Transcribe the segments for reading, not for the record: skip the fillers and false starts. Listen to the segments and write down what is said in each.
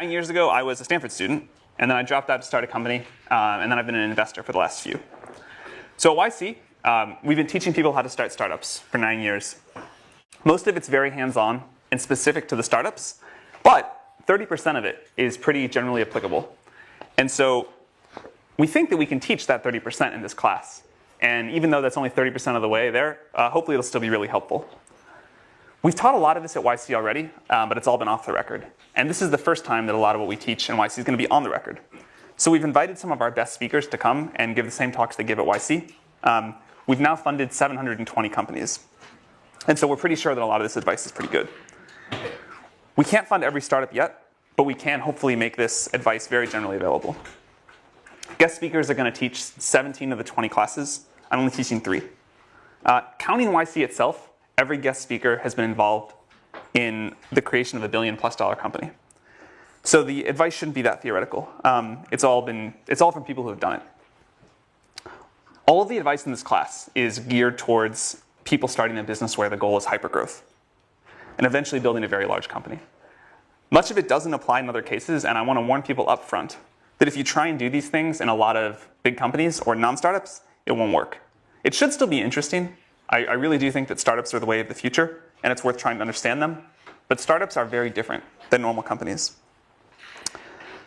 9 years ago, I was a Stanford student, and then I dropped out to start a company, and then I've been an investor for the last few. So at YC, we've been teaching people how to start startups for 9 years. Most of it's very hands-on and specific to the startups, but 30% of it is pretty generally applicable. And so we think that we can teach that 30% in this class. And even though that's only 30% of the way there, hopefully it'll still be really helpful. We've taught a lot of this at YC already, but it's all been off the record. And this is the first time that a lot of what we teach in YC is going to be on the record. So we've invited some of our best speakers to come and give the same talks they give at YC. We've now funded 720 companies. And so we're pretty sure that a lot of this advice is pretty good. We can't fund every startup yet, but we can hopefully make this advice very generally available. Guest speakers are going to teach 17 of the 20 classes. I'm only teaching 3. Counting YC itself, every guest speaker has been involved in the creation of a $1 billion+ company. So the advice shouldn't be that theoretical. It's all from people who have done it. All of the advice in this class is geared towards people starting a business where the goal is hypergrowth and eventually building a very large company. Much of it doesn't apply in other cases, and I want to warn people up front that if you try and do these things in a lot of big companies or non-startups, it won't work. It should still be interesting. I really do think that startups are the way of the future, and it's worth trying to understand them. But startups are very different than normal companies.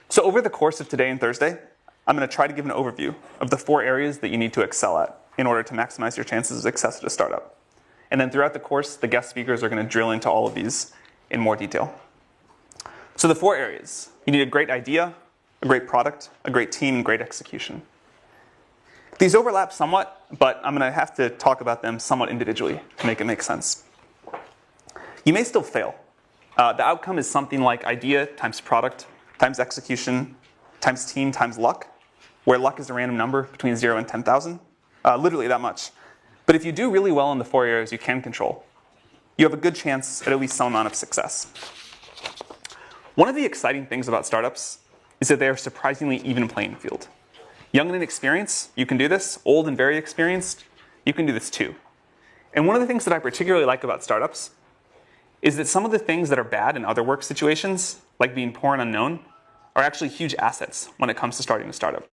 So over the course of today and Thursday, I'm going to try to give an overview of the 4 areas that you need to excel at in order to maximize your chances of success at a startup. And then throughout the course, the guest speakers are going to drill into all of these in more detail. So the 4 areas. You need a great idea, a great product, a great team, and great execution. These overlap somewhat, but I'm going to have to talk about them somewhat individually to make it make sense. You may still fail. The outcome is something like idea times product times execution times team times luck, where luck is a random number between 0 and 10,000, literally that much. But if you do really well in the 4 areas you can control, you have a good chance at least some amount of success. One of the exciting things about startups is that they are surprisingly even playing field. Young and inexperienced, you can do this. Old and very experienced, you can do this too. And one of the things that I particularly like about startups is that some of the things that are bad in other work situations, like being poor and unknown, are actually huge assets when it comes to starting a startup.